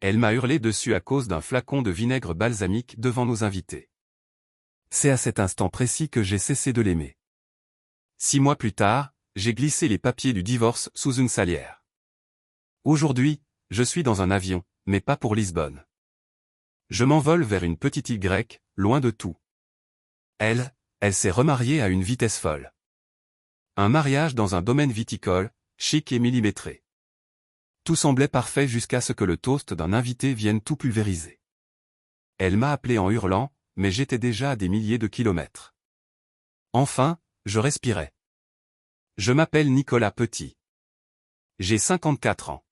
Elle m'a hurlé dessus à cause d'un flacon de vinaigre balsamique devant nos invités. C'est à cet instant précis que j'ai cessé de l'aimer. 6 mois plus tard, j'ai glissé les papiers du divorce sous une salière. Aujourd'hui, je suis dans un avion, mais pas pour Lisbonne. Je m'envole vers une petite île grecque, loin de tout. Elle s'est remariée à une vitesse folle. Un mariage dans un domaine viticole, chic et millimétré. Tout semblait parfait jusqu'à ce que le toast d'un invité vienne tout pulvériser. Elle m'a appelé en hurlant, mais j'étais déjà à des milliers de kilomètres. Enfin, je respirais. Je m'appelle Nicolas Petit. J'ai 54 ans.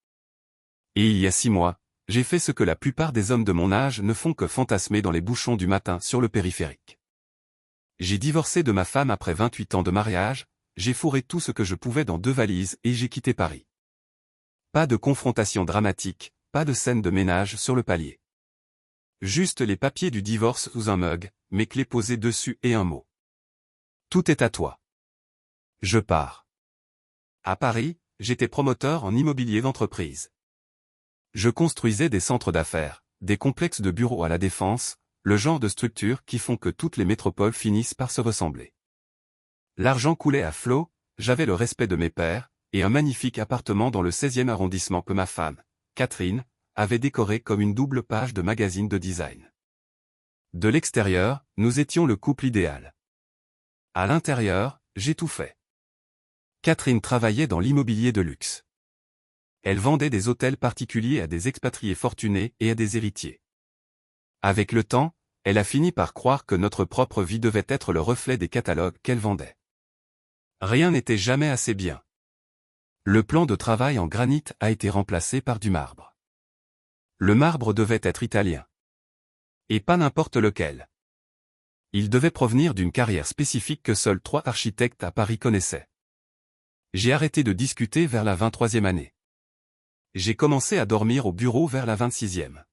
Et il y a 6 mois, j'ai fait ce que la plupart des hommes de mon âge ne font que fantasmer dans les bouchons du matin sur le périphérique. J'ai divorcé de ma femme après 28 ans de mariage, j'ai fourré tout ce que je pouvais dans 2 valises et j'ai quitté Paris. Pas de confrontation dramatique, pas de scène de ménage sur le palier. Juste les papiers du divorce sous un mug, mes clés posées dessus et un mot. Tout est à toi. Je pars. À Paris, j'étais promoteur en immobilier d'entreprise. Je construisais des centres d'affaires, des complexes de bureaux à la Défense, le genre de structures qui font que toutes les métropoles finissent par se ressembler. L'argent coulait à flot, j'avais le respect de mes pairs, et un magnifique appartement dans le 16e arrondissement que ma femme, Catherine, avait décoré comme une double page de magazine de design. De l'extérieur, nous étions le couple idéal. À l'intérieur, j'ai tout fait. Catherine travaillait dans l'immobilier de luxe. Elle vendait des hôtels particuliers à des expatriés fortunés et à des héritiers. Avec le temps, elle a fini par croire que notre propre vie devait être le reflet des catalogues qu'elle vendait. Rien n'était jamais assez bien. Le plan de travail en granit a été remplacé par du marbre. Le marbre devait être italien. Et pas n'importe lequel. Il devait provenir d'une carrière spécifique que seuls 3 architectes à Paris connaissaient. J'ai arrêté de discuter vers la 23e année. J'ai commencé à dormir au bureau vers la 26e.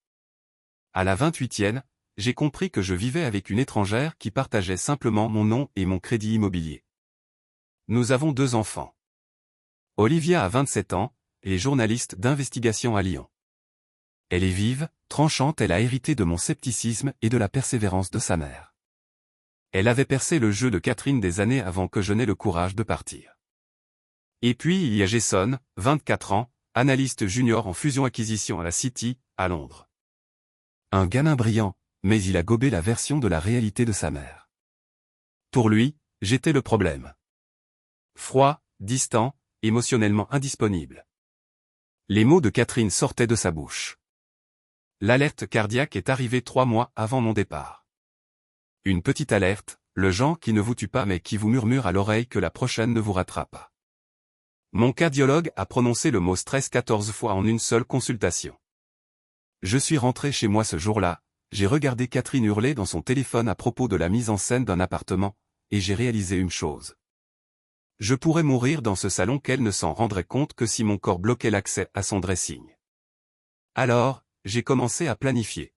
À la 28e, j'ai compris que je vivais avec une étrangère qui partageait simplement mon nom et mon crédit immobilier. Nous avons 2 enfants. Olivia a 27 ans, et est journaliste d'investigation à Lyon. Elle est vive, tranchante, elle a hérité de mon scepticisme et de la persévérance de sa mère. Elle avait percé le jeu de Catherine des années avant que je n'aie le courage de partir. Et puis il y a Jason, 24 ans, analyste junior en fusion-acquisition à la City, à Londres. Un gamin brillant, mais il a gobé la version de la réalité de sa mère. Pour lui, j'étais le problème. Froid, distant, émotionnellement indisponible. Les mots de Catherine sortaient de sa bouche. L'alerte cardiaque est arrivée 3 mois avant mon départ. Une petite alerte, le genre qui ne vous tue pas mais qui vous murmure à l'oreille que la prochaine ne vous ratera pas. Mon cardiologue a prononcé le mot stress 14 fois en une seule consultation. Je suis rentré chez moi ce jour-là, j'ai regardé Catherine hurler dans son téléphone à propos de la mise en scène d'un appartement, et j'ai réalisé une chose. Je pourrais mourir dans ce salon qu'elle ne s'en rendrait compte que si mon corps bloquait l'accès à son dressing. Alors, j'ai commencé à planifier.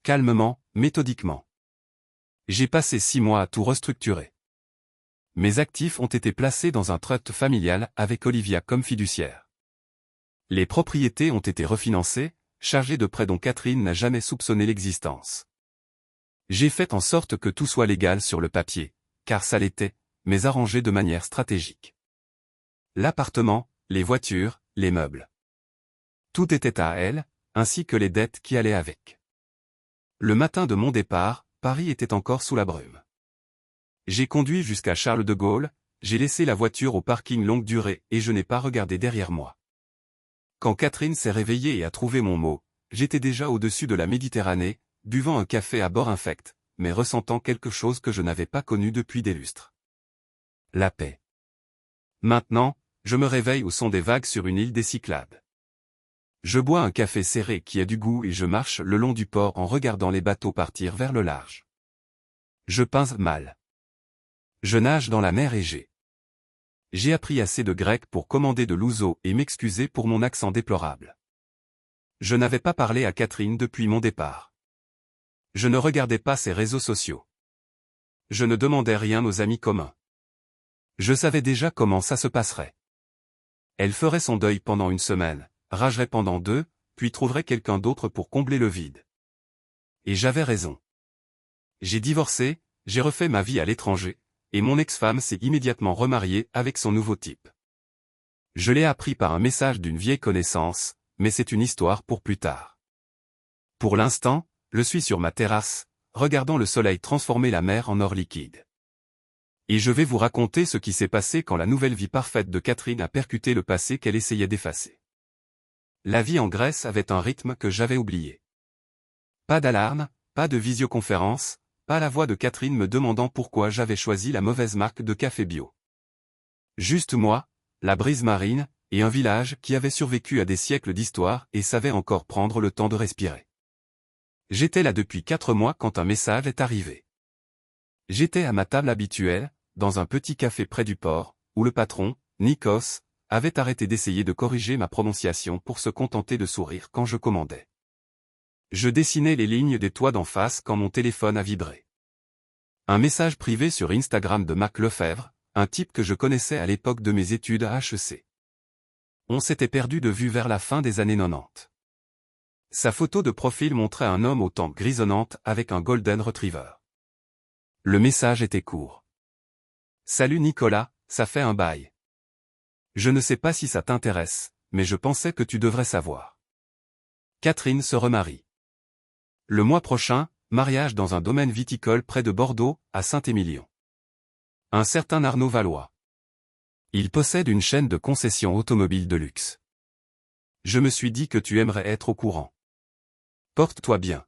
Calmement, méthodiquement. J'ai passé 6 mois à tout restructurer. Mes actifs ont été placés dans un trust familial avec Olivia comme fiduciaire. Les propriétés ont été refinancées, chargées de prêts dont Catherine n'a jamais soupçonné l'existence. J'ai fait en sorte que tout soit légal sur le papier, car ça l'était, mais arrangé de manière stratégique. L'appartement, les voitures, les meubles. Tout était à elle, ainsi que les dettes qui allaient avec. Le matin de mon départ, Paris était encore sous la brume. J'ai conduit jusqu'à Charles de Gaulle, j'ai laissé la voiture au parking longue durée et je n'ai pas regardé derrière moi. Quand Catherine s'est réveillée et a trouvé mon mot, j'étais déjà au-dessus de la Méditerranée, buvant un café à bord infect, mais ressentant quelque chose que je n'avais pas connu depuis des lustres. La paix. Maintenant, je me réveille au son des vagues sur une île des Cyclades. Je bois un café serré qui a du goût et je marche le long du port en regardant les bateaux partir vers le large. Je pince mal. Je nage dans la mer Égée. J'ai appris assez de grec pour commander de l'ouzo et m'excuser pour mon accent déplorable. Je n'avais pas parlé à Catherine depuis mon départ. Je ne regardais pas ses réseaux sociaux. Je ne demandais rien aux amis communs. Je savais déjà comment ça se passerait. Elle ferait son deuil pendant 1 semaine, ragerait pendant 2, puis trouverai quelqu'un d'autre pour combler le vide. Et j'avais raison. J'ai divorcé, j'ai refait ma vie à l'étranger, et mon ex-femme s'est immédiatement remariée avec son nouveau type. Je l'ai appris par un message d'une vieille connaissance, mais c'est une histoire pour plus tard. Pour l'instant, je suis sur ma terrasse, regardant le soleil transformer la mer en or liquide. Et je vais vous raconter ce qui s'est passé quand la nouvelle vie parfaite de Catherine a percuté le passé qu'elle essayait d'effacer. La vie en Grèce avait un rythme que j'avais oublié. Pas d'alarme, pas de visioconférence, pas la voix de Catherine me demandant pourquoi j'avais choisi la mauvaise marque de café bio. Juste moi, la brise marine, et un village qui avait survécu à des siècles d'histoire et savait encore prendre le temps de respirer. J'étais là depuis 4 mois quand un message est arrivé. J'étais à ma table habituelle, dans un petit café près du port, où le patron, Nikos, avait arrêté d'essayer de corriger ma prononciation pour se contenter de sourire quand je commandais. Je dessinais les lignes des toits d'en face quand mon téléphone a vibré. Un message privé sur Instagram de Mac Lefebvre, un type que je connaissais à l'époque de mes études à HEC. On s'était perdu de vue vers la fin des années 90. Sa photo de profil montrait un homme aux tempes grisonnantes avec un golden retriever. Le message était court. « Salut Nicolas, ça fait un bail. Je ne sais pas si ça t'intéresse, mais je pensais que tu devrais savoir. Catherine se remarie. Le mois prochain, mariage dans un domaine viticole près de Bordeaux, à Saint-Émilion. Un certain Arnaud Valois. Il possède une chaîne de concessions automobiles de luxe. Je me suis dit que tu aimerais être au courant. Porte-toi bien. »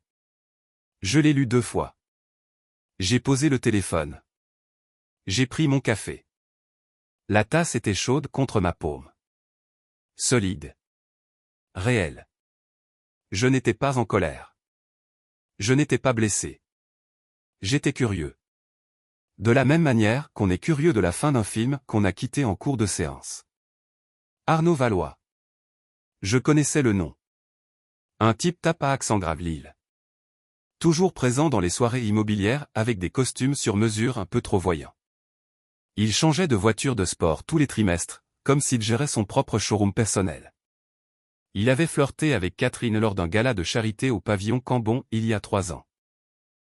Je l'ai lu 2 fois. J'ai posé le téléphone. J'ai pris mon café. La tasse était chaude contre ma paume. Solide. Réel. Je n'étais pas en colère. Je n'étais pas blessé. J'étais curieux. De la même manière qu'on est curieux de la fin d'un film qu'on a quitté en cours de séance. Arnaud Valois. Je connaissais le nom. Un type tape à accent grave Lille. Toujours présent dans les soirées immobilières avec des costumes sur mesure un peu trop voyants. Il changeait de voiture de sport tous les trimestres, comme s'il gérait son propre showroom personnel. Il avait flirté avec Catherine lors d'un gala de charité au pavillon Cambon il y a 3 ans.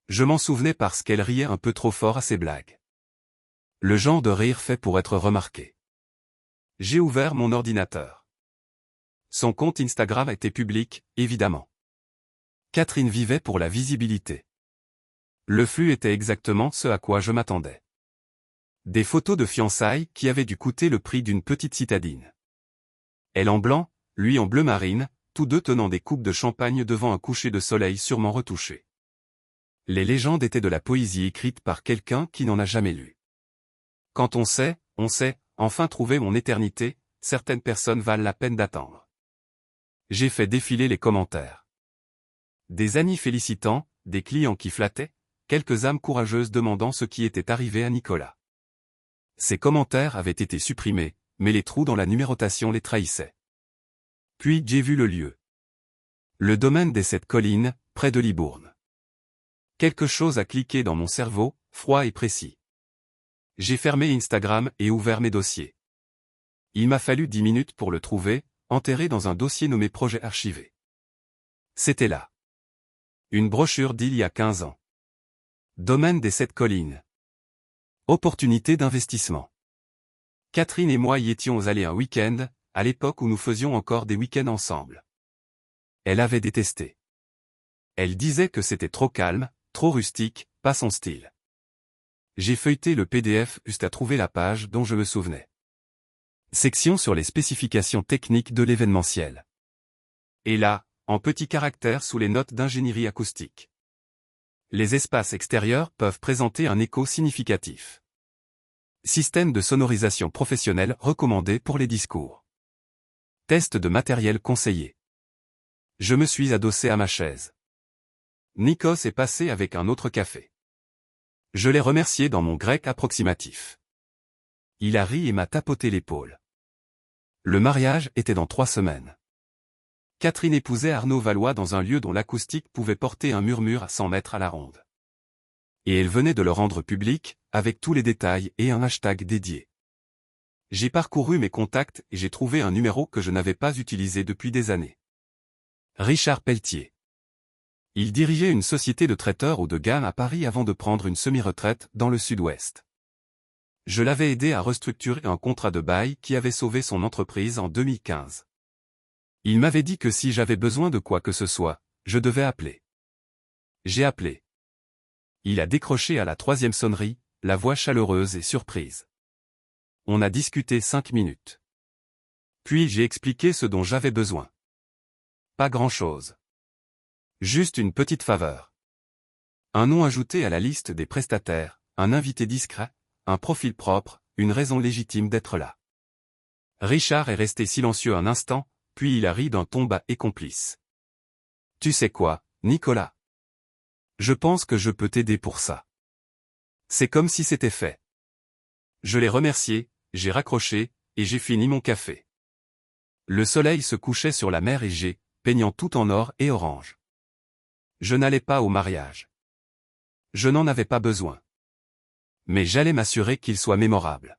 Je m'en souvenais parce qu'elle riait un peu trop fort à ses blagues. Le genre de rire fait pour être remarqué. J'ai ouvert mon ordinateur. Son compte Instagram était public, évidemment. Catherine vivait pour la visibilité. Le flux était exactement ce à quoi je m'attendais. Des photos de fiançailles qui avaient dû coûter le prix d'une petite citadine. Elle en blanc, lui en bleu marine, tous deux tenant des coupes de champagne devant un coucher de soleil sûrement retouché. Les légendes étaient de la poésie écrite par quelqu'un qui n'en a jamais lu. Quand on sait, enfin trouver mon éternité, certaines personnes valent la peine d'attendre. J'ai fait défiler les commentaires. Des amis félicitant, des clients qui flattaient, quelques âmes courageuses demandant ce qui était arrivé à Nicolas. Ces commentaires avaient été supprimés, mais les trous dans la numérotation les trahissaient. Puis j'ai vu le lieu. Le domaine des 7 collines, près de Libourne. Quelque chose a cliqué dans mon cerveau, froid et précis. J'ai fermé Instagram et ouvert mes dossiers. Il m'a fallu 10 minutes pour le trouver, enterré dans un dossier nommé projet archivé. C'était là. Une brochure d'il y a 15 ans. Domaine des 7 collines. Opportunité d'investissement. Catherine et moi y étions allés un week-end, à l'époque où nous faisions encore des week-ends ensemble. Elle avait détesté. Elle disait que c'était trop calme, trop rustique, pas son style. J'ai feuilleté le PDF jusqu'à trouver la page dont je me souvenais. Section sur les spécifications techniques de l'événementiel. Et là, en petits caractères sous les notes d'ingénierie acoustique. Les espaces extérieurs peuvent présenter un écho significatif. Système de sonorisation professionnel recommandé pour les discours. Test de matériel conseillé. Je me suis adossé à ma chaise. Nikos est passé avec un autre café. Je l'ai remercié dans mon grec approximatif. Il a ri et m'a tapoté l'épaule. Le mariage était dans 3 semaines. Catherine épousait Arnaud Valois dans un lieu dont l'acoustique pouvait porter un murmure à 100 mètres à la ronde. Et elle venait de le rendre public, avec tous les détails et un hashtag dédié. J'ai parcouru mes contacts et j'ai trouvé un numéro que je n'avais pas utilisé depuis des années. Richard Pelletier. Il dirigeait une société de traiteurs haut de gamme à Paris avant de prendre une semi-retraite dans le sud-ouest. Je l'avais aidé à restructurer un contrat de bail qui avait sauvé son entreprise en 2015. Il m'avait dit que si j'avais besoin de quoi que ce soit, je devais appeler. J'ai appelé. Il a décroché à la 3e sonnerie, la voix chaleureuse et surprise. On a discuté 5 minutes. Puis j'ai expliqué ce dont j'avais besoin. Pas grand-chose. Juste une petite faveur. Un nom ajouté à la liste des prestataires, un invité discret, un profil propre, une raison légitime d'être là. Richard est resté silencieux un instant, puis il a ri d'un ton bas et complice. Tu sais quoi, Nicolas? Je pense que je peux t'aider pour ça. C'est comme si c'était fait. Je l'ai remercié, j'ai raccroché, et j'ai fini mon café. Le soleil se couchait sur la mer Égée, peignant tout en or et orange. Je n'allais pas au mariage. Je n'en avais pas besoin. Mais j'allais m'assurer qu'il soit mémorable.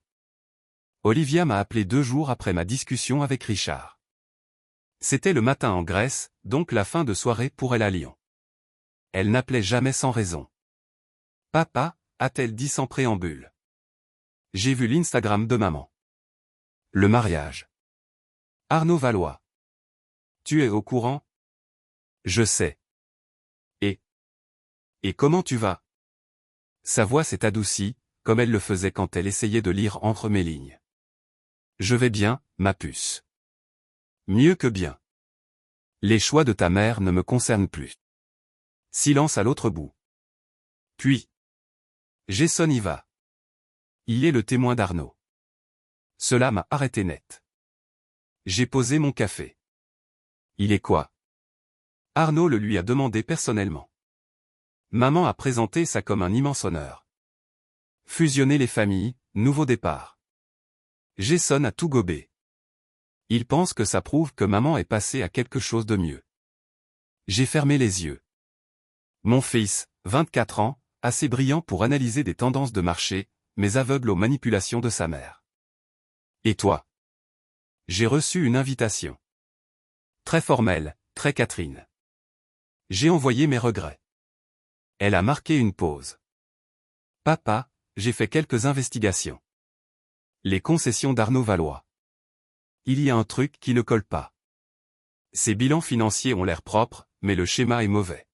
Olivia m'a appelé 2 jours après ma discussion avec Richard. C'était le matin en Grèce, donc la fin de soirée pour elle à Lyon. Elle n'appelait jamais sans raison. Papa, a-t-elle dit sans préambule. J'ai vu l'Instagram de maman. Le mariage. Arnaud Valois. Tu es au courant? Je sais. Et comment tu vas? Sa voix s'est adoucie, comme elle le faisait quand elle essayait de lire entre mes lignes. Je vais bien, ma puce. Mieux que bien. Les choix de ta mère ne me concernent plus. Silence à l'autre bout. Puis. Jason y va. Il est le témoin d'Arnaud. Cela m'a arrêté net. J'ai posé mon café. Il est quoi? Arnaud le lui a demandé personnellement. Maman a présenté ça comme un immense honneur. Fusionner les familles, nouveau départ. Jason a tout gobé. Il pense que ça prouve que maman est passée à quelque chose de mieux. J'ai fermé les yeux. Mon fils, 24 ans, assez brillant pour analyser des tendances de marché, mais aveugle aux manipulations de sa mère. Et toi? J'ai reçu une invitation. Très formelle, très Catherine. J'ai envoyé mes regrets. Elle a marqué une pause. Papa, j'ai fait quelques investigations. Les concessions d'Arnaud Valois. Il y a un truc qui ne colle pas. Ses bilans financiers ont l'air propres, mais le schéma est mauvais.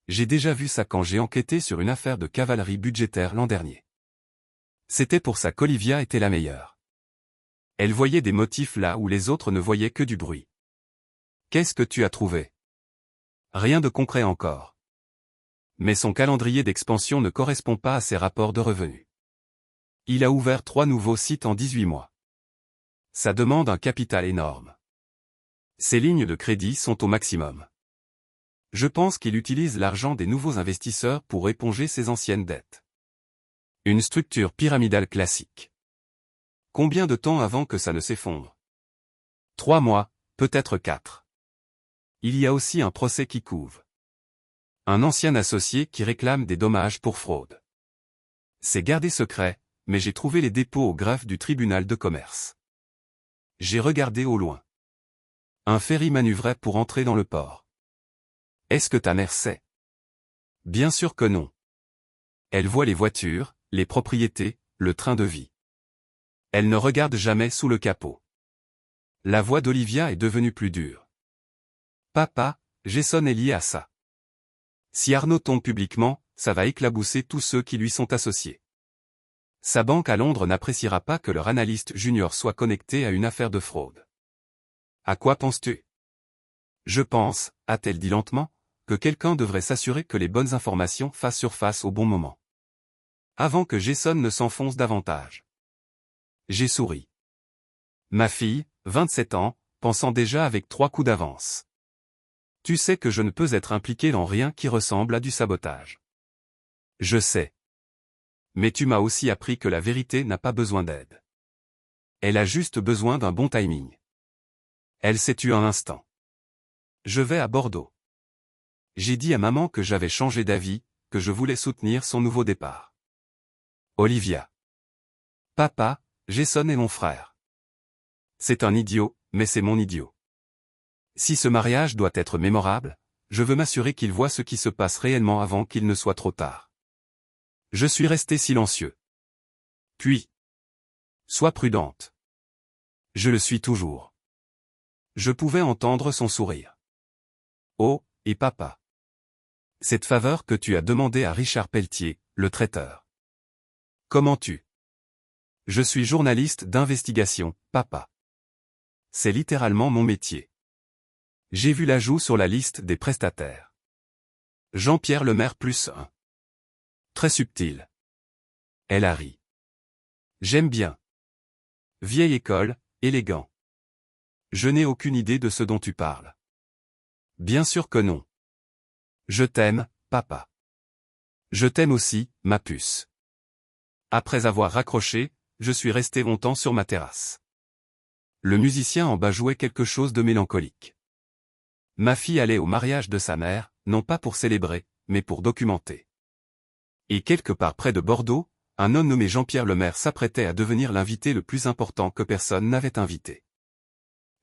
J'ai déjà vu ça quand j'ai enquêté sur une affaire de cavalerie budgétaire l'an dernier. C'était pour ça qu'Olivia était la meilleure. Elle voyait des motifs là où les autres ne voyaient que du bruit. Qu'est-ce que tu as trouvé? Rien de concret encore. Mais son calendrier d'expansion ne correspond pas à ses rapports de revenus. Il a ouvert 3 nouveaux sites en 18 mois. Ça demande un capital énorme. Ses lignes de crédit sont au maximum. Je pense qu'il utilise l'argent des nouveaux investisseurs pour éponger ses anciennes dettes. Une structure pyramidale classique. Combien de temps avant que ça ne s'effondre? 3 mois, peut-être 4. Il y a aussi un procès qui couve. Un ancien associé qui réclame des dommages pour fraude. C'est gardé secret, mais j'ai trouvé les dépôts au greffe du tribunal de commerce. J'ai regardé au loin. Un ferry manœuvrait pour entrer dans le port. Est-ce que ta mère sait? Bien sûr que non. Elle voit les voitures, les propriétés, le train de vie. Elle ne regarde jamais sous le capot. La voix d'Olivia est devenue plus dure. Papa, Jason est lié à ça. Si Arnaud tombe publiquement, ça va éclabousser tous ceux qui lui sont associés. Sa banque à Londres n'appréciera pas que leur analyste junior soit connecté à une affaire de fraude. À quoi penses-tu? Je pense, a-t-elle dit lentement, que quelqu'un devrait s'assurer que les bonnes informations fassent surface au bon moment. Avant que Jason ne s'enfonce davantage. J'ai souri. Ma fille, 27 ans, pensant déjà avec 3 coups d'avance. Tu sais que je ne peux être impliqué dans rien qui ressemble à du sabotage. Je sais. Mais tu m'as aussi appris que la vérité n'a pas besoin d'aide. Elle a juste besoin d'un bon timing. Elle s'est tue un instant. Je vais à Bordeaux. J'ai dit à maman que j'avais changé d'avis, que je voulais soutenir son nouveau départ. Olivia. Papa, Jason est mon frère. C'est un idiot, mais c'est mon idiot. Si ce mariage doit être mémorable, je veux m'assurer qu'il voit ce qui se passe réellement avant qu'il ne soit trop tard. Je suis resté silencieux. Puis, sois prudente. Je le suis toujours. Je pouvais entendre son sourire. Oh, et papa. Cette faveur que tu as demandée à Richard Pelletier, le traiteur. Comment tu? Je suis journaliste d'investigation, papa. C'est littéralement mon métier. J'ai vu l'ajout sur la liste des prestataires. Jean-Pierre Lemaire +1. Très subtil. Elle a ri. J'aime bien. Vieille école, élégant. Je n'ai aucune idée de ce dont tu parles. Bien sûr que non. Je t'aime, papa. Je t'aime aussi, ma puce. Après avoir raccroché, je suis resté longtemps sur ma terrasse. Le musicien en bas jouait quelque chose de mélancolique. Ma fille allait au mariage de sa mère, non pas pour célébrer, mais pour documenter. Et quelque part près de Bordeaux, un homme nommé Jean-Pierre Lemaire s'apprêtait à devenir l'invité le plus important que personne n'avait invité.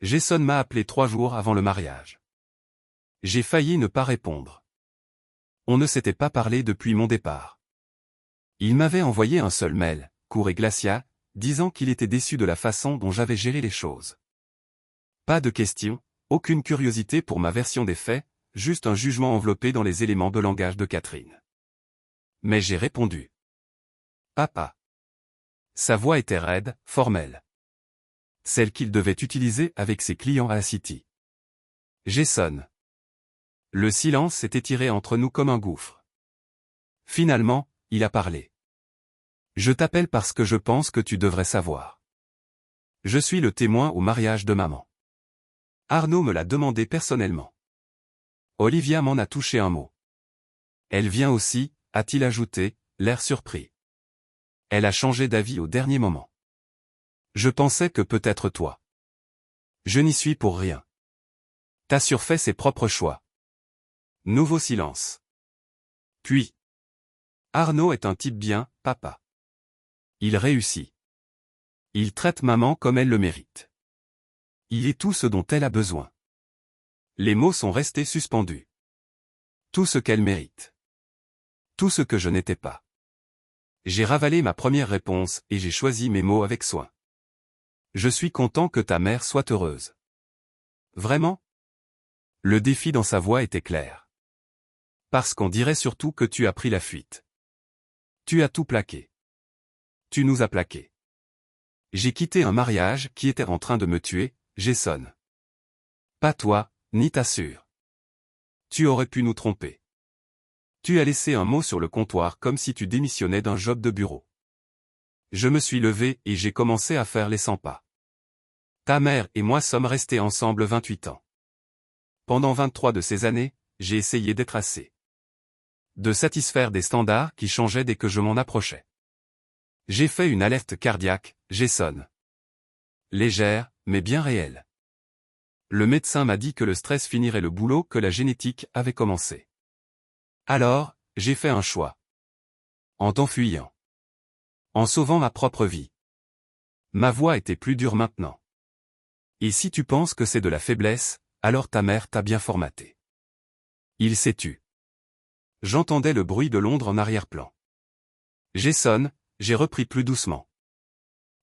Jason m'a appelé 3 jours avant le mariage. J'ai failli ne pas répondre. On ne s'était pas parlé depuis mon départ. Il m'avait envoyé un seul mail, court et glacial, disant qu'il était déçu de la façon dont j'avais géré les choses. Pas de questions, aucune curiosité pour ma version des faits, juste un jugement enveloppé dans les éléments de langage de Catherine. Mais j'ai répondu. Papa. Sa voix était raide, formelle. Celle qu'il devait utiliser avec ses clients à la City. Jason. Le silence s'est étiré entre nous comme un gouffre. Finalement, il a parlé. Je t'appelle parce que je pense que tu devrais savoir. Je suis le témoin au mariage de maman. Arnaud me l'a demandé personnellement. Olivia m'en a touché un mot. Elle vient aussi, a-t-il ajouté, l'air surpris. Elle a changé d'avis au dernier moment. Je pensais que peut-être toi. Je n'y suis pour rien. T'as surfait ses propres choix. Nouveau silence. Puis. Arnaud est un type bien, papa. Il réussit. Il traite maman comme elle le mérite. Il est tout ce dont elle a besoin. Les mots sont restés suspendus. Tout ce qu'elle mérite. Tout ce que je n'étais pas. J'ai ravalé ma première réponse et j'ai choisi mes mots avec soin. Je suis content que ta mère soit heureuse. Vraiment? Le défi dans sa voix était clair. Parce qu'on dirait surtout que tu as pris la fuite. Tu as tout plaqué. Tu nous as plaqués. J'ai quitté un mariage qui était en train de me tuer, Jason. Pas toi, ni ta sœur. Tu aurais pu nous tromper. Tu as laissé un mot sur le comptoir comme si tu démissionnais d'un job de bureau. Je me suis levé et j'ai commencé à faire les 100 pas. Ta mère et moi sommes restés ensemble 28 ans. Pendant 23 de ces années, j'ai essayé d'être assez. De satisfaire des standards qui changeaient dès que je m'en approchais. J'ai fait une alerte cardiaque, Jason. Légère, mais bien réelle. Le médecin m'a dit que le stress finirait le boulot que la génétique avait commencé. Alors, j'ai fait un choix. En t'enfuyant. En sauvant ma propre vie. Ma voix était plus dure maintenant. Et si tu penses que c'est de la faiblesse, alors ta mère t'a bien formaté. Il s'est tu. J'entendais le bruit de Londres en arrière-plan. Jason, j'ai repris plus doucement.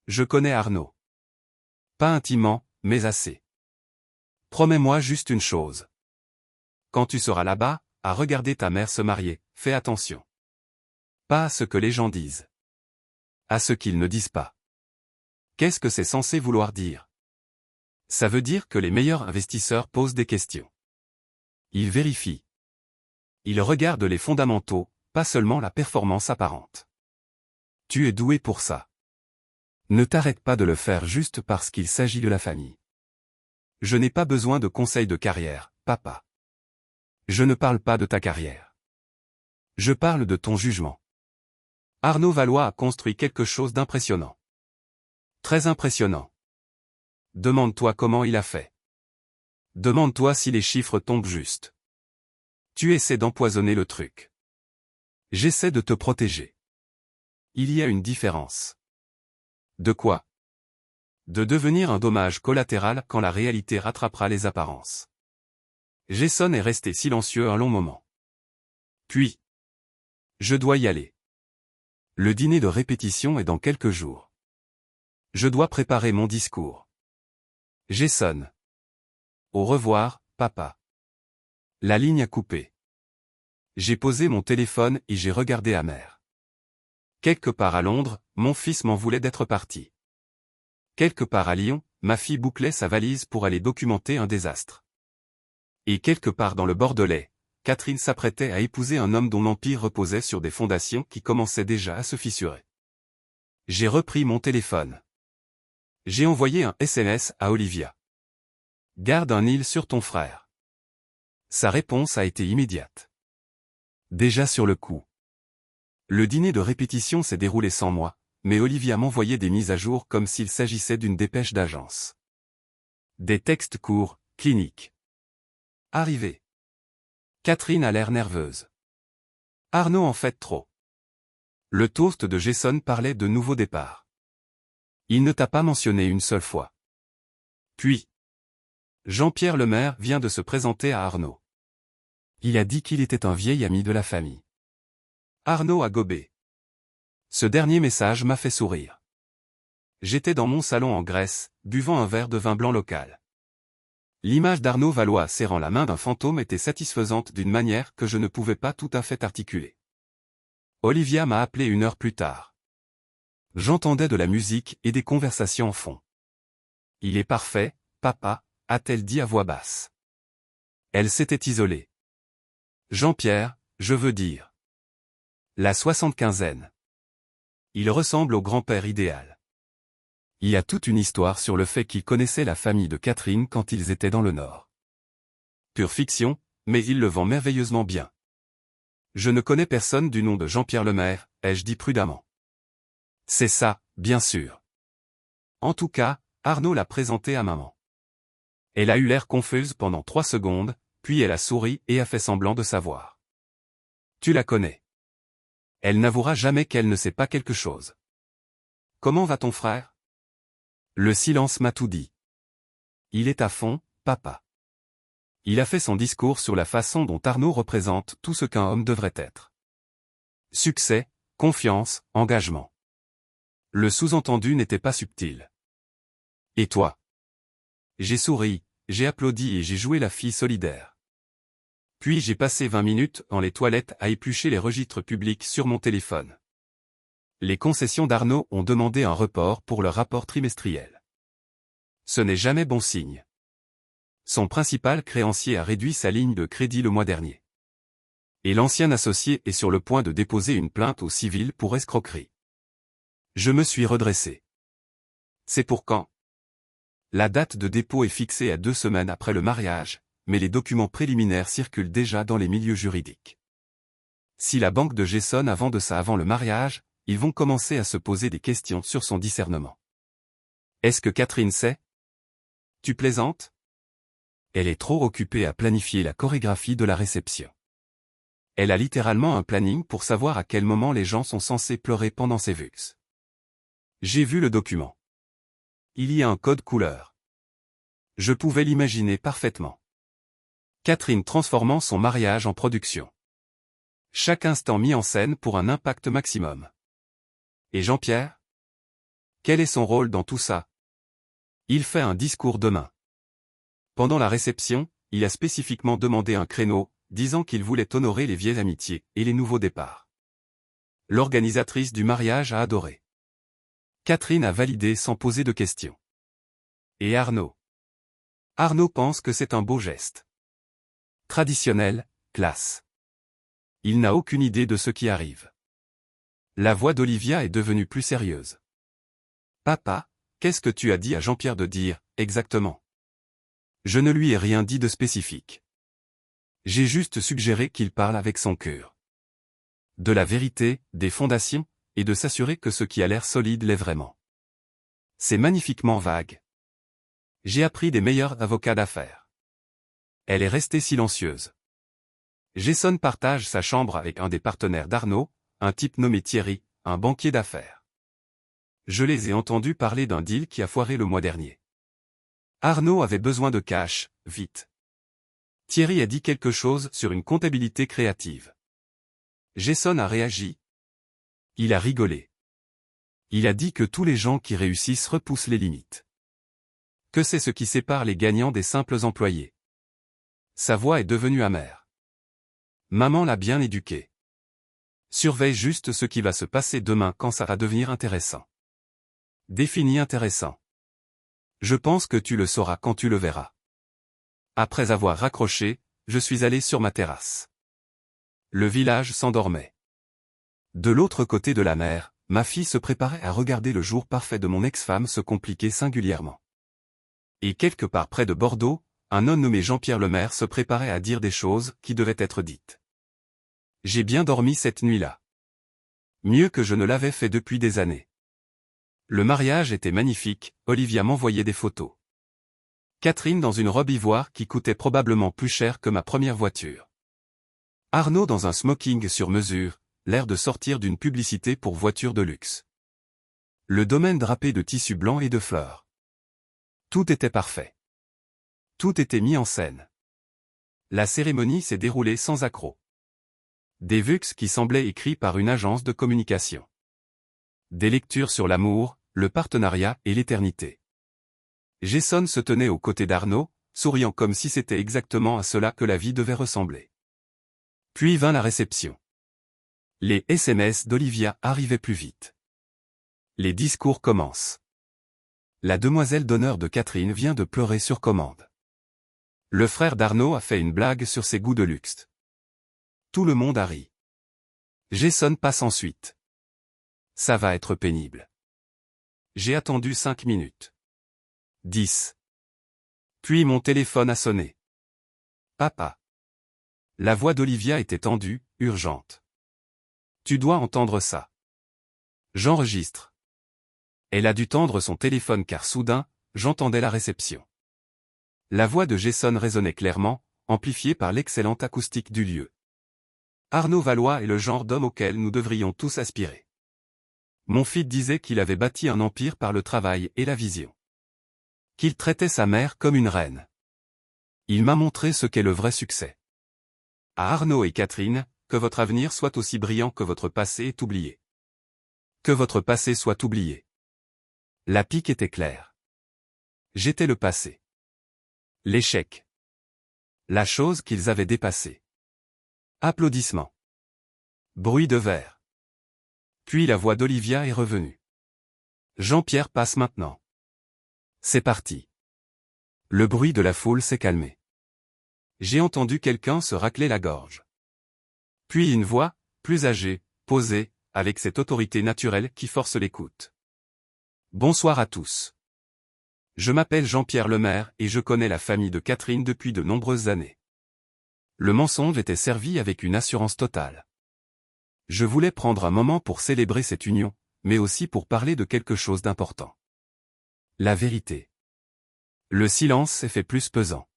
Je connais Arnaud. Pas intimement, mais assez. Promets-moi juste une chose. Quand tu seras là-bas, à regarder ta mère se marier, fais attention. Pas à ce que les gens disent. À ce qu'ils ne disent pas. Qu'est-ce que c'est censé vouloir dire? Ça veut dire que les meilleurs investisseurs posent des questions. Ils vérifient. Ils regardent les fondamentaux, pas seulement la performance apparente. Tu es doué pour ça. Ne t'arrête pas de le faire juste parce qu'il s'agit de la famille. Je n'ai pas besoin de conseils de carrière, papa. Je ne parle pas de ta carrière. Je parle de ton jugement. Arnaud Valois a construit quelque chose d'impressionnant. Très impressionnant. Demande-toi comment il a fait. Demande-toi si les chiffres tombent juste. Tu essaies d'empoisonner le truc. J'essaie de te protéger. Il y a une différence. De quoi? De devenir un dommage collatéral quand la réalité rattrapera les apparences. Jason est resté silencieux un long moment. Puis, je dois y aller. Le dîner de répétition est dans quelques jours. Je dois préparer mon discours. Jason. Au revoir, papa. La ligne a coupé. J'ai posé mon téléphone et j'ai regardé amer. Quelque part à Londres, mon fils m'en voulait d'être parti. Quelque part à Lyon, ma fille bouclait sa valise pour aller documenter un désastre. Et quelque part dans le Bordelais, Catherine s'apprêtait à épouser un homme dont l'empire reposait sur des fondations qui commençaient déjà à se fissurer. J'ai repris mon téléphone. J'ai envoyé un SMS à Olivia. Garde un île sur ton frère. Sa réponse a été immédiate. Déjà sur le coup. Le dîner de répétition s'est déroulé sans moi, mais Olivia m'envoyait des mises à jour comme s'il s'agissait d'une dépêche d'agence. Des textes courts, cliniques. Arrivé. Catherine a l'air nerveuse. Arnaud en fait trop. Le toast de Jason parlait de nouveau départ. Il ne t'a pas mentionné une seule fois. Puis, Jean-Pierre Lemaire vient de se présenter à Arnaud. Il a dit qu'il était un vieil ami de la famille. Arnaud a gobé. Ce dernier message m'a fait sourire. J'étais dans mon salon en Grèce, buvant un verre de vin blanc local. L'image d'Arnaud Valois serrant la main d'un fantôme était satisfaisante d'une manière que je ne pouvais pas tout à fait articuler. Olivia m'a appelé 1 heure plus tard. J'entendais de la musique et des conversations en fond. Il est parfait, papa, a-t-elle dit à voix basse. Elle s'était isolée. Jean-Pierre, je veux dire. La 75aine. Il ressemble au grand-père idéal. Il y a toute une histoire sur le fait qu'il connaissait la famille de Catherine quand ils étaient dans le Nord. Pure fiction, mais il le vend merveilleusement bien. Je ne connais personne du nom de Jean-Pierre Lemaire, ai-je dit prudemment. C'est ça, bien sûr. En tout cas, Arnaud l'a présenté à maman. Elle a eu l'air confuse pendant 3 secondes, puis elle a souri et a fait semblant de savoir. Tu la connais. Elle n'avouera jamais qu'elle ne sait pas quelque chose. Comment va ton frère? Le silence m'a tout dit. Il est à fond, papa. Il a fait son discours sur la façon dont Arnaud représente tout ce qu'un homme devrait être. Succès, confiance, engagement. Le sous-entendu n'était pas subtil. Et toi? J'ai souri, j'ai applaudi et j'ai joué la fille solidaire. Puis j'ai passé 20 minutes dans les toilettes à éplucher les registres publics sur mon téléphone. Les concessions d'Arnaud ont demandé un report pour leur rapport trimestriel. Ce n'est jamais bon signe. Son principal créancier a réduit sa ligne de crédit le mois dernier. Et l'ancien associé est sur le point de déposer une plainte au civil pour escroquerie. Je me suis redressé. C'est pour quand? La date de dépôt est fixée à 2 semaines après le mariage, mais les documents préliminaires circulent déjà dans les milieux juridiques. Si la banque de Jason a vent de ça avant le mariage, ils vont commencer à se poser des questions sur son discernement. Est-ce que Catherine sait? Tu plaisantes? Elle est trop occupée à planifier la chorégraphie de la réception. Elle a littéralement un planning pour savoir à quel moment les gens sont censés pleurer pendant ses vux. J'ai vu le document. Il y a un code couleur. Je pouvais l'imaginer parfaitement. Catherine transformant son mariage en production. Chaque instant mis en scène pour un impact maximum. Et Jean-Pierre? Quel est son rôle dans tout ça? Il fait un discours demain. Pendant la réception, il a spécifiquement demandé un créneau, disant qu'il voulait honorer les vieilles amitiés et les nouveaux départs. L'organisatrice du mariage a adoré. Catherine a validé sans poser de questions. Et Arnaud? Arnaud pense que c'est un beau geste. Traditionnel, classe. Il n'a aucune idée de ce qui arrive. La voix d'Olivia est devenue plus sérieuse. Papa, qu'est-ce que tu as dit à Jean-Pierre de dire, exactement? Je ne lui ai rien dit de spécifique. J'ai juste suggéré qu'il parle avec son cœur. De la vérité, des fondations, et de s'assurer que ce qui a l'air solide l'est vraiment. C'est magnifiquement vague. J'ai appris des meilleurs avocats d'affaires. Elle est restée silencieuse. Jason partage sa chambre avec un des partenaires d'Arnaud, un type nommé Thierry, un banquier d'affaires. Je les ai entendus parler d'un deal qui a foiré le mois dernier. Arnaud avait besoin de cash, vite. Thierry a dit quelque chose sur une comptabilité créative. Jason a réagi. Il a rigolé. Il a dit que tous les gens qui réussissent repoussent les limites. Que c'est ce qui sépare les gagnants des simples employés. Sa voix est devenue amère. Maman l'a bien éduqué. Surveille juste ce qui va se passer demain quand ça va devenir intéressant. Défini intéressant. Je pense que tu le sauras quand tu le verras. Après avoir raccroché, je suis allé sur ma terrasse. Le village s'endormait. De l'autre côté de la mer, ma fille se préparait à regarder le jour parfait de mon ex-femme se compliquer singulièrement. Et quelque part près de Bordeaux, un homme nommé Jean-Pierre Lemaire se préparait à dire des choses qui devaient être dites. J'ai bien dormi cette nuit-là. Mieux que je ne l'avais fait depuis des années. Le mariage était magnifique, Olivia m'envoyait des photos. Catherine dans une robe ivoire qui coûtait probablement plus cher que ma première voiture. Arnaud dans un smoking sur mesure, l'air de sortir d'une publicité pour voiture de luxe. Le domaine drapé de tissu blanc et de fleurs. Tout était parfait. Tout était mis en scène. La cérémonie s'est déroulée sans accroc. Des vux qui semblaient écrits par une agence de communication. Des lectures sur l'amour, le partenariat et l'éternité. Jason se tenait aux côtés d'Arnaud, souriant comme si c'était exactement à cela que la vie devait ressembler. Puis vint la réception. Les SMS d'Olivia arrivaient plus vite. Les discours commencent. La demoiselle d'honneur de Catherine vient de pleurer sur commande. Le frère d'Arnaud a fait une blague sur ses goûts de luxe. Tout le monde a ri. Jason passe ensuite. Ça va être pénible. J'ai attendu 5 minutes. 10. Puis mon téléphone a sonné. Papa. La voix d'Olivia était tendue, urgente. Tu dois entendre ça. J'enregistre. Elle a dû tendre son téléphone car soudain, j'entendais la réception. La voix de Jason résonnait clairement, amplifiée par l'excellente acoustique du lieu. Arnaud Valois est le genre d'homme auquel nous devrions tous aspirer. Mon fils disait qu'il avait bâti un empire par le travail et la vision. Qu'il traitait sa mère comme une reine. Il m'a montré ce qu'est le vrai succès. À Arnaud et Catherine, que votre avenir soit aussi brillant que votre passé est oublié. Que votre passé soit oublié. La pique était claire. J'étais le passé. L'échec. La chose qu'ils avaient dépassée. Applaudissements. Bruit de verre. Puis la voix d'Olivia est revenue. Jean-Pierre passe maintenant. C'est parti. Le bruit de la foule s'est calmé. J'ai entendu quelqu'un se racler la gorge. Puis une voix, plus âgée, posée, avec cette autorité naturelle qui force l'écoute. Bonsoir à tous. Je m'appelle Jean-Pierre Lemaire et je connais la famille de Catherine depuis de nombreuses années. Le mensonge était servi avec une assurance totale. Je voulais prendre un moment pour célébrer cette union, mais aussi pour parler de quelque chose d'important. La vérité. Le silence s'est fait plus pesant.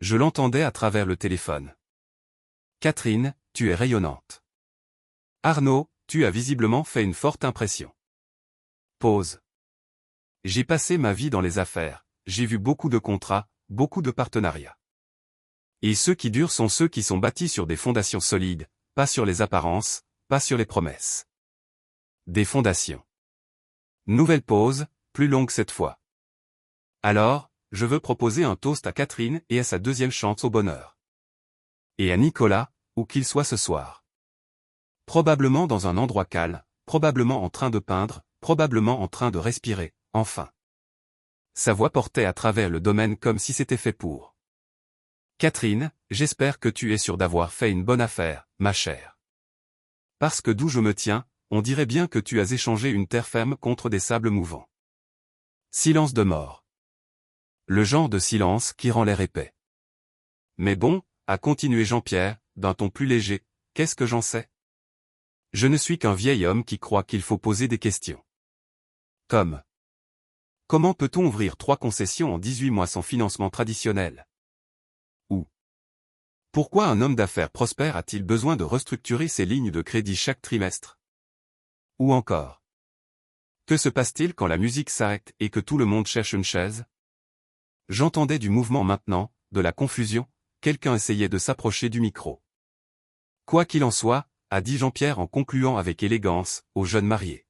Je l'entendais à travers le téléphone. Catherine, tu es rayonnante. Arnaud, tu as visiblement fait une forte impression. Pause. J'ai passé ma vie dans les affaires, j'ai vu beaucoup de contrats, beaucoup de partenariats. Et ceux qui durent sont ceux qui sont bâtis sur des fondations solides, pas sur les apparences, pas sur les promesses. Des fondations. Nouvelle pause, plus longue cette fois. Alors, je veux proposer un toast à Catherine et à sa deuxième chance au bonheur. Et à Nicolas, où qu'il soit ce soir. Probablement dans un endroit calme, probablement en train de peindre, probablement en train de respirer, enfin. Sa voix portait à travers le domaine comme si c'était fait pour. Catherine, j'espère que tu es sûre d'avoir fait une bonne affaire, ma chère. Parce que d'où je me tiens, on dirait bien que tu as échangé une terre ferme contre des sables mouvants. Silence de mort. Le genre de silence qui rend l'air épais. Mais bon, a continué Jean-Pierre, d'un ton plus léger, qu'est-ce que j'en sais? Je ne suis qu'un vieil homme qui croit qu'il faut poser des questions. Comme. Comment peut-on ouvrir 3 concessions en 18 mois sans financement traditionnel? Ou. Pourquoi un homme d'affaires prospère a-t-il besoin de restructurer ses lignes de crédit chaque trimestre? Ou encore. Que se passe-t-il quand la musique s'arrête et que tout le monde cherche une chaise? J'entendais du mouvement maintenant, de la confusion, quelqu'un essayait de s'approcher du micro. Quoi qu'il en soit, a dit Jean-Pierre en concluant avec élégance, aux jeunes mariés.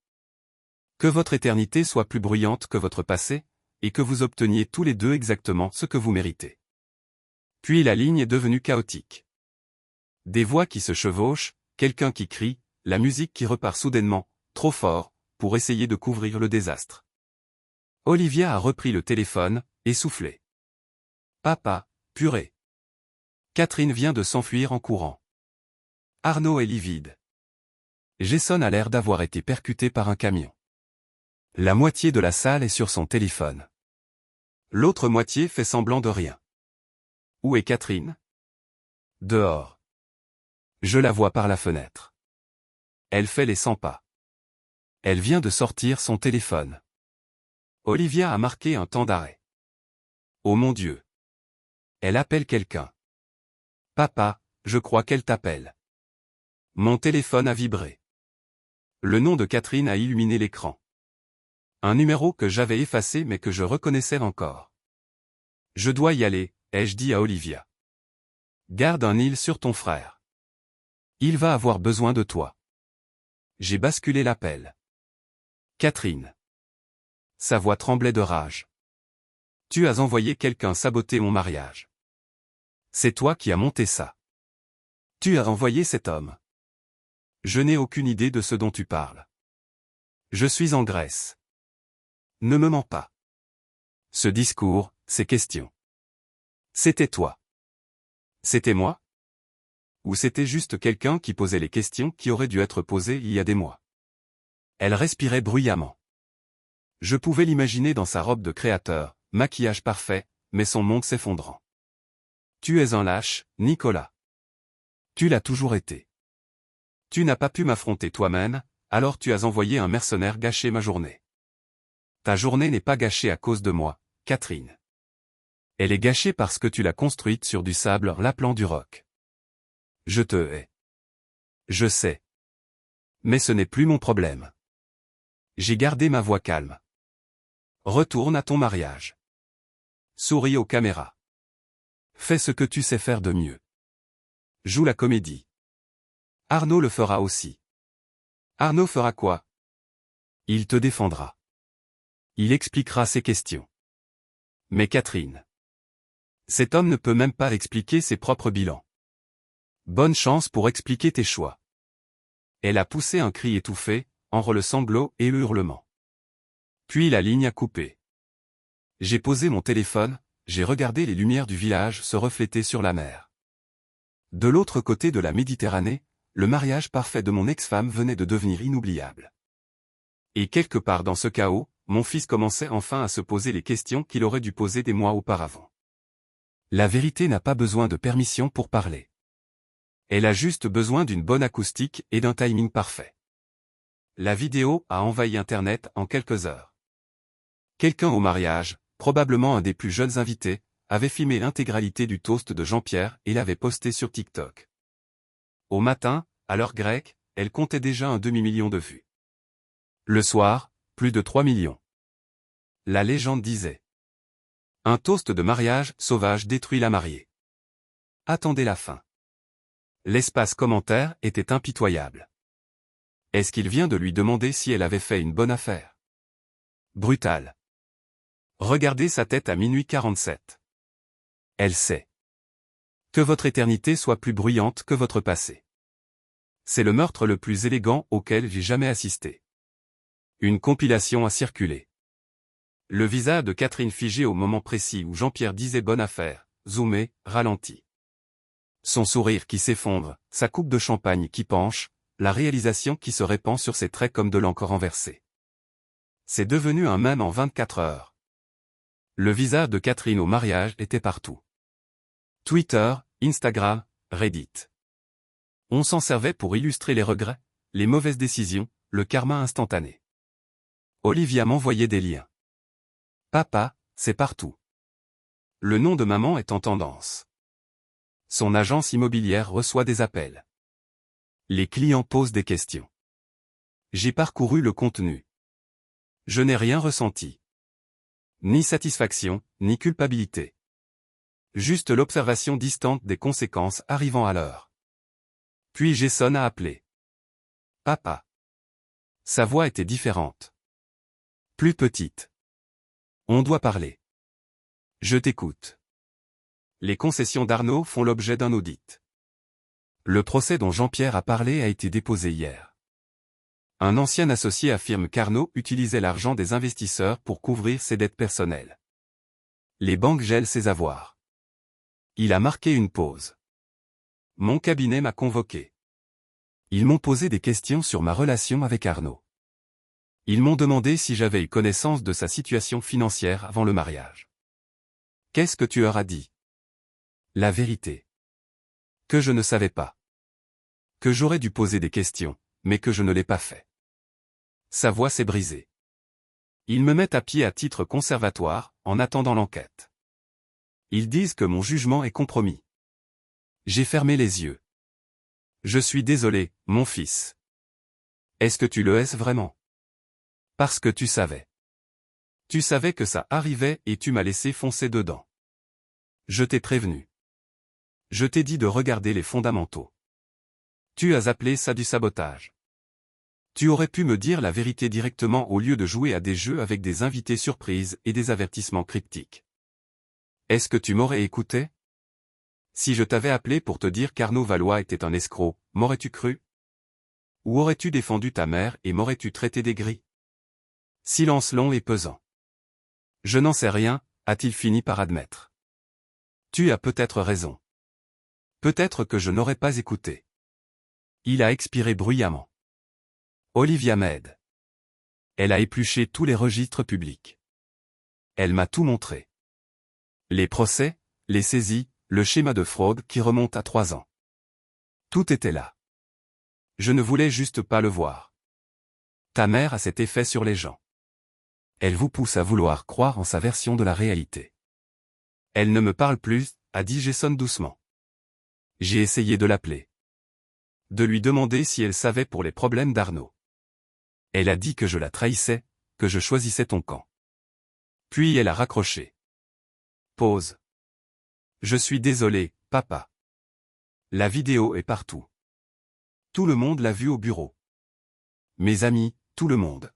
Que votre éternité soit plus bruyante que votre passé, et que vous obteniez tous les deux exactement ce que vous méritez. Puis la ligne est devenue chaotique. Des voix qui se chevauchent, quelqu'un qui crie, la musique qui repart soudainement, trop fort, pour essayer de couvrir le désastre. Olivia a repris le téléphone, essoufflée. Papa, purée. Catherine vient de s'enfuir en courant. Arnaud est livide. Jason a l'air d'avoir été percuté par un camion. La moitié de la salle est sur son téléphone. L'autre moitié fait semblant de rien. Où est Catherine? Dehors. Je la vois par la fenêtre. Elle fait les 100 pas. Elle vient de sortir son téléphone. Olivia a marqué un temps d'arrêt. Oh mon Dieu. Elle appelle quelqu'un. Papa, je crois qu'elle t'appelle. Mon téléphone a vibré. Le nom de Catherine a illuminé l'écran. Un numéro que j'avais effacé mais que je reconnaissais encore. Je dois y aller, ai-je dit à Olivia. Garde un île sur ton frère. Il va avoir besoin de toi. J'ai basculé l'appel. Catherine. Sa voix tremblait de rage. Tu as envoyé quelqu'un saboter mon mariage. C'est toi qui as monté ça. Tu as envoyé cet homme. Je n'ai aucune idée de ce dont tu parles. Je suis en Grèce. Ne me mens pas. Ce discours, ces questions. C'était toi. C'était moi? Ou c'était juste quelqu'un qui posait les questions qui auraient dû être posées il y a des mois? Elle respirait bruyamment. Je pouvais l'imaginer dans sa robe de créateur, maquillage parfait, mais son monde s'effondrant. Tu es un lâche, Nicolas. Tu l'as toujours été. Tu n'as pas pu m'affronter toi-même, alors tu as envoyé un mercenaire gâcher ma journée. Ta journée n'est pas gâchée à cause de moi, Catherine. Elle est gâchée parce que tu l'as construite sur du sable l'appelant du roc. Je te hais. Je sais. Mais ce n'est plus mon problème. J'ai gardé ma voix calme. Retourne à ton mariage. Souris aux caméras. Fais ce que tu sais faire de mieux. Joue la comédie. Arnaud le fera aussi. Arnaud fera quoi? Il te défendra. Il expliquera ses questions. Mais Catherine. Cet homme ne peut même pas expliquer ses propres bilans. Bonne chance pour expliquer tes choix. Elle a poussé un cri étouffé, entre le sanglot et le hurlement. Puis la ligne a coupé. J'ai posé mon téléphone, j'ai regardé les lumières du village se refléter sur la mer. De l'autre côté de la Méditerranée, le mariage parfait de mon ex-femme venait de devenir inoubliable. Et quelque part dans ce chaos, mon fils commençait enfin à se poser les questions qu'il aurait dû poser des mois auparavant. La vérité n'a pas besoin de permission pour parler. Elle a juste besoin d'une bonne acoustique et d'un timing parfait. La vidéo a envahi Internet en quelques heures. Quelqu'un au mariage, probablement un des plus jeunes invités, avait filmé l'intégralité du toast de Jean-Pierre et l'avait posté sur TikTok. Au matin, à l'heure grecque, elle comptait déjà un demi-million de vues. Le soir, plus de 3 millions. La légende disait. Un toast de mariage sauvage détruit la mariée. Attendez la fin. L'espace commentaire était impitoyable. Est-ce qu'il vient de lui demander si elle avait fait une bonne affaire? Brutal. Regardez sa tête à minuit 47. Elle sait. Que votre éternité soit plus bruyante que votre passé. C'est le meurtre le plus élégant auquel j'ai jamais assisté. Une compilation a circulé. Le visage de Catherine figé au moment précis où Jean-Pierre disait bonne affaire, zoomé, ralenti. Son sourire qui s'effondre, sa coupe de champagne qui penche, la réalisation qui se répand sur ses traits comme de l'encre renversée. C'est devenu un mème en 24 heures. Le visage de Catherine au mariage était partout. Twitter, Instagram, Reddit. On s'en servait pour illustrer les regrets, les mauvaises décisions, le karma instantané. Olivia m'envoyait des liens. Papa, c'est partout. Le nom de maman est en tendance. Son agence immobilière reçoit des appels. Les clients posent des questions. J'ai parcouru le contenu. Je n'ai rien ressenti. Ni satisfaction, ni culpabilité. Juste l'observation distante des conséquences arrivant à l'heure. Puis Jason a appelé. Papa. Sa voix était différente. Plus petite. On doit parler. Je t'écoute. Les concessions d'Arnaud font l'objet d'un audit. Le procès dont Jean-Pierre a parlé a été déposé hier. Un ancien associé affirme qu'Arnaud utilisait l'argent des investisseurs pour couvrir ses dettes personnelles. Les banques gèlent ses avoirs. Il a marqué une pause. Mon cabinet m'a convoqué. Ils m'ont posé des questions sur ma relation avec Arnaud. Ils m'ont demandé si j'avais eu connaissance de sa situation financière avant le mariage. Qu'est-ce que tu leur as dit? La vérité. Que je ne savais pas. Que j'aurais dû poser des questions, mais que je ne l'ai pas fait. Sa voix s'est brisée. Ils me mettent à pied à titre conservatoire, en attendant l'enquête. Ils disent que mon jugement est compromis. J'ai fermé les yeux. Je suis désolé, mon fils. Est-ce que tu le es vraiment? Parce que tu savais. Tu savais que ça arrivait et tu m'as laissé foncer dedans. Je t'ai prévenu. Je t'ai dit de regarder les fondamentaux. Tu as appelé ça du sabotage. Tu aurais pu me dire la vérité directement au lieu de jouer à des jeux avec des invités surprises et des avertissements cryptiques. Est-ce que tu m'aurais écouté? Si je t'avais appelé pour te dire qu'Arnaud Valois était un escroc, m'aurais-tu cru? Ou aurais-tu défendu ta mère et m'aurais-tu traité d'aigri? Silence long et pesant. Je n'en sais rien, a-t-il fini par admettre. Tu as peut-être raison. Peut-être que je n'aurais pas écouté. Il a expiré bruyamment. Olivia m'aide. Elle a épluché tous les registres publics. Elle m'a tout montré. Les procès, les saisies, le schéma de fraude qui remonte à 3 ans. Tout était là. Je ne voulais juste pas le voir. Ta mère a cet effet sur les gens. Elle vous pousse à vouloir croire en sa version de la réalité. Elle ne me parle plus, a dit Jason doucement. J'ai essayé de l'appeler. De lui demander si elle savait pour les problèmes d'Arnaud. Elle a dit que je la trahissais, que je choisissais ton camp. Puis elle a raccroché. Pause. Je suis désolé, papa. La vidéo est partout. Tout le monde l'a vue au bureau. Mes amis, tout le monde.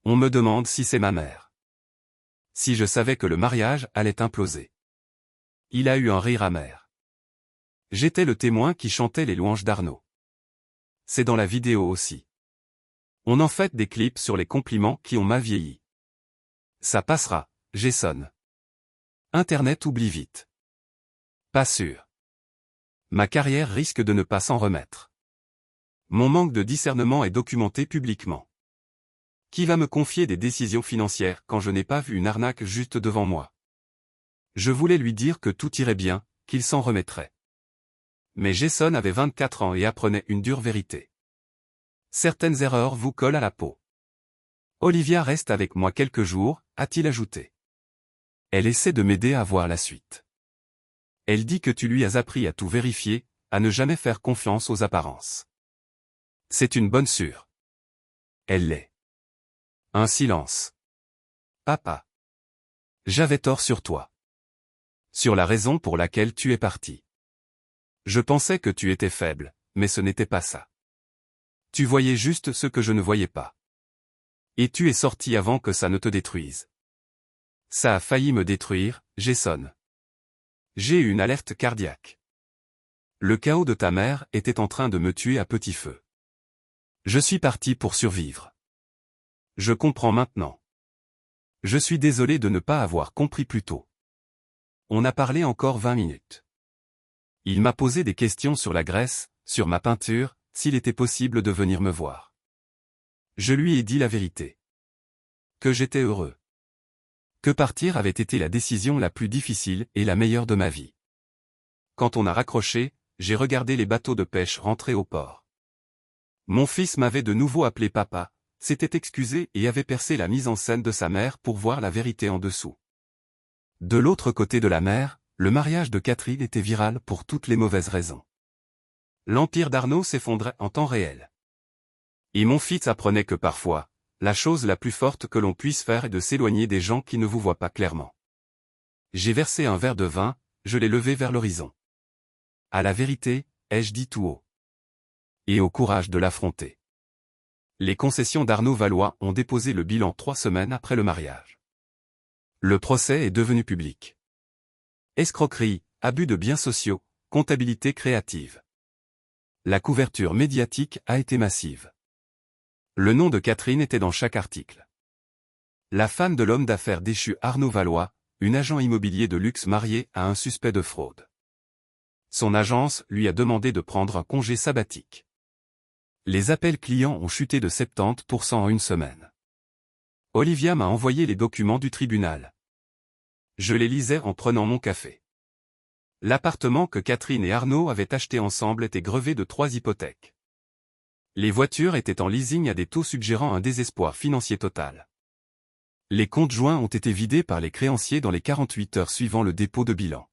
On me demande si c'est ma mère. Si je savais que le mariage allait imploser. Il a eu un rire amer. J'étais le témoin qui chantait les louanges d'Arnaud. C'est dans la vidéo aussi. On en fait des clips sur les compliments qui ont mal vieilli. Ça passera, Jason. Internet oublie vite. Pas sûr. Ma carrière risque de ne pas s'en remettre. Mon manque de discernement est documenté publiquement. Qui va me confier des décisions financières quand je n'ai pas vu une arnaque juste devant moi? Je voulais lui dire que tout irait bien, qu'il s'en remettrait. Mais Jason avait 24 ans et apprenait une dure vérité. Certaines erreurs vous collent à la peau. Olivia reste avec moi quelques jours, a-t-il ajouté. Elle essaie de m'aider à voir la suite. Elle dit que tu lui as appris à tout vérifier, à ne jamais faire confiance aux apparences. C'est une bonne sûre. Elle l'est. Un silence. Papa. J'avais tort sur toi. Sur la raison pour laquelle tu es parti. Je pensais que tu étais faible, mais ce n'était pas ça. Tu voyais juste ce que je ne voyais pas. Et tu es sorti avant que ça ne te détruise. Ça a failli me détruire, Jason. J'ai eu une alerte cardiaque. Le chaos de ta mère était en train de me tuer à petit feu. Je suis parti pour survivre. Je comprends maintenant. Je suis désolé de ne pas avoir compris plus tôt. On a parlé encore 20 minutes. Il m'a posé des questions sur la Grèce, sur ma peinture, s'il était possible de venir me voir. Je lui ai dit la vérité. Que j'étais heureux. Que partir avait été la décision la plus difficile et la meilleure de ma vie. Quand on a raccroché, j'ai regardé les bateaux de pêche rentrer au port. Mon fils m'avait de nouveau appelé papa, s'était excusé et avait percé la mise en scène de sa mère pour voir la vérité en dessous. De l'autre côté de la mer, le mariage de Catherine était viral pour toutes les mauvaises raisons. L'empire d'Arnaud s'effondrait en temps réel. Et mon fils apprenait que parfois, la chose la plus forte que l'on puisse faire est de s'éloigner des gens qui ne vous voient pas clairement. J'ai versé un verre de vin, je l'ai levé vers l'horizon. À la vérité, ai-je dit tout haut. Et au courage de l'affronter. Les concessions d'Arnaud Valois ont déposé le bilan 3 semaines après le mariage. Le procès est devenu public. Escroquerie, abus de biens sociaux, comptabilité créative. La couverture médiatique a été massive. Le nom de Catherine était dans chaque article. La femme de l'homme d'affaires déchu Arnaud Valois, une agent immobilier de luxe mariée à un suspect de fraude. Son agence lui a demandé de prendre un congé sabbatique. Les appels clients ont chuté de 70% en une semaine. Olivia m'a envoyé les documents du tribunal. Je les lisais en prenant mon café. L'appartement que Catherine et Arnaud avaient acheté ensemble était grevé de 3 hypothèques. Les voitures étaient en leasing à des taux suggérant un désespoir financier total. Les comptes joints ont été vidés par les créanciers dans les 48 heures suivant le dépôt de bilan.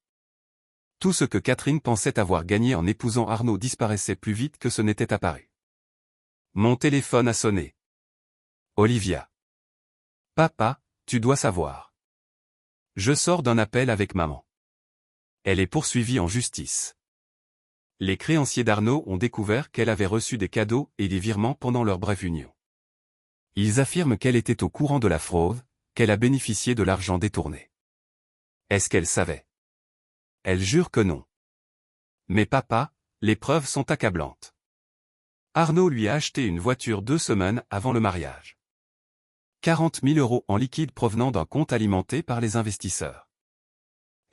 Tout ce que Catherine pensait avoir gagné en épousant Arnaud disparaissait plus vite que ce n'était apparu. Mon téléphone a sonné. Olivia. Papa, tu dois savoir. Je sors d'un appel avec maman. Elle est poursuivie en justice. Les créanciers d'Arnaud ont découvert qu'elle avait reçu des cadeaux et des virements pendant leur brève union. Ils affirment qu'elle était au courant de la fraude, qu'elle a bénéficié de l'argent détourné. Est-ce qu'elle savait? Elle jure que non. Mais papa, les preuves sont accablantes. Arnaud lui a acheté une voiture 2 semaines avant le mariage. 40 000 € en liquide provenant d'un compte alimenté par les investisseurs.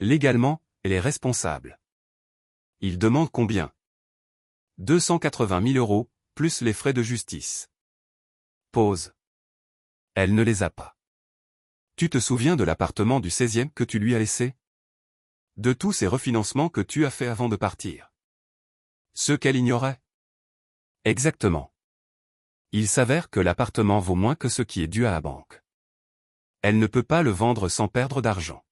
Légalement, elle est responsable. Il demande combien? 280 000 €, plus les frais de justice. Pause. Elle ne les a pas. Tu te souviens de l'appartement du 16e que tu lui as laissé? De tous ces refinancements que tu as fait avant de partir. Ceux qu'elle ignorait? Exactement. Il s'avère que l'appartement vaut moins que ce qui est dû à la banque. Elle ne peut pas le vendre sans perdre d'argent.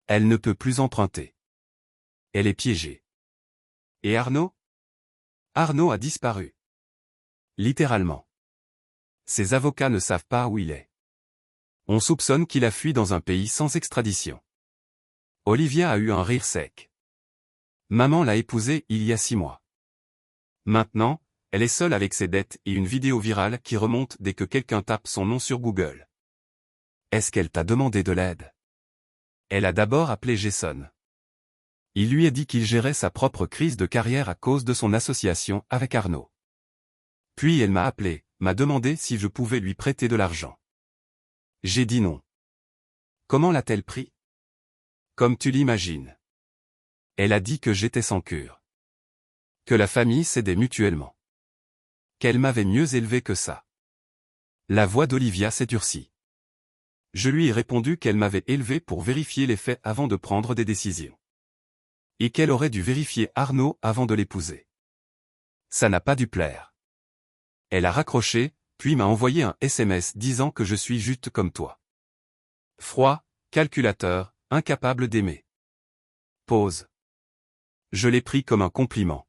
Elle ne peut plus emprunter. Elle est piégée. Et Arnaud? Arnaud a disparu. Littéralement. Ses avocats ne savent pas où il est. On soupçonne qu'il a fui dans un pays sans extradition. Olivia a eu un rire sec. Maman l'a épousé il y a 6 mois. Maintenant, elle est seule avec ses dettes et une vidéo virale qui remonte dès que quelqu'un tape son nom sur Google. Est-ce qu'elle t'a demandé de l'aide? Elle a d'abord appelé Jason. Il lui a dit qu'il gérait sa propre crise de carrière à cause de son association avec Arnaud. Puis elle m'a appelé, m'a demandé si je pouvais lui prêter de l'argent. J'ai dit non. Comment l'a-t-elle pris? Comme tu l'imagines. Elle a dit que j'étais sans cure. Que la famille s'aidait mutuellement. Qu'elle m'avait mieux élevé que ça. La voix d'Olivia s'est durcie. Je lui ai répondu qu'elle m'avait élevé pour vérifier les faits avant de prendre des décisions. Et qu'elle aurait dû vérifier Arnaud avant de l'épouser. Ça n'a pas dû plaire. Elle a raccroché, puis m'a envoyé un SMS disant que je suis juste comme toi. Froid, calculateur, incapable d'aimer. Pause. Je l'ai pris comme un compliment.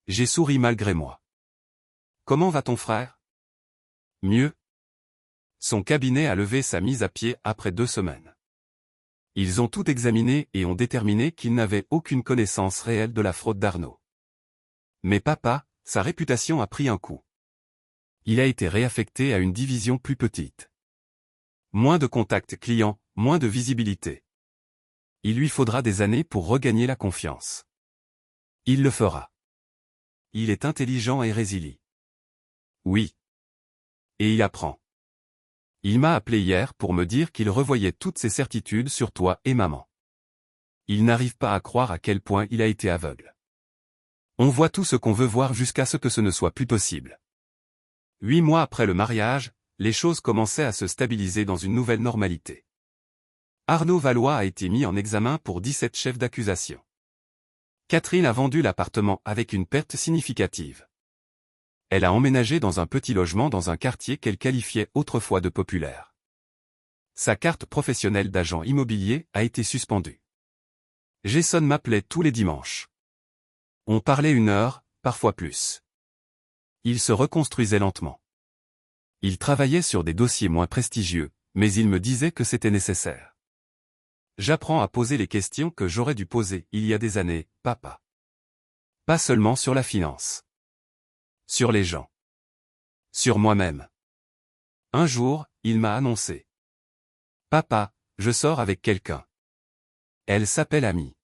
J'ai souri malgré moi. Comment va ton frère? Mieux. Son cabinet a levé sa mise à pied après 2 semaines. Ils ont tout examiné et ont déterminé qu'il n'avait aucune connaissance réelle de la fraude d'Arnaud. Mais papa, sa réputation a pris un coup. Il a été réaffecté à une division plus petite. Moins de contacts clients, moins de visibilité. Il lui faudra des années pour regagner la confiance. Il le fera. Il est intelligent et résilient. Oui. Et il apprend. Il m'a appelé hier pour me dire qu'il revoyait toutes ses certitudes sur toi et maman. Il n'arrive pas à croire à quel point il a été aveugle. On voit tout ce qu'on veut voir jusqu'à ce que ce ne soit plus possible. 8 mois après le mariage, les choses commençaient à se stabiliser dans une nouvelle normalité. Arnaud Valois a été mis en examen pour 17 chefs d'accusation. Catherine a vendu l'appartement avec une perte significative. Elle a emménagé dans un petit logement dans un quartier qu'elle qualifiait autrefois de populaire. Sa carte professionnelle d'agent immobilier a été suspendue. Jason m'appelait tous les dimanches. On parlait 1 heure, parfois plus. Il se reconstruisait lentement. Il travaillait sur des dossiers moins prestigieux, mais il me disait que c'était nécessaire. J'apprends à poser les questions que j'aurais dû poser il y a des années, papa. Pas seulement sur la finance. Sur les gens. Sur moi-même. Un jour, il m'a annoncé. Papa, je sors avec quelqu'un. Elle s'appelle Amy.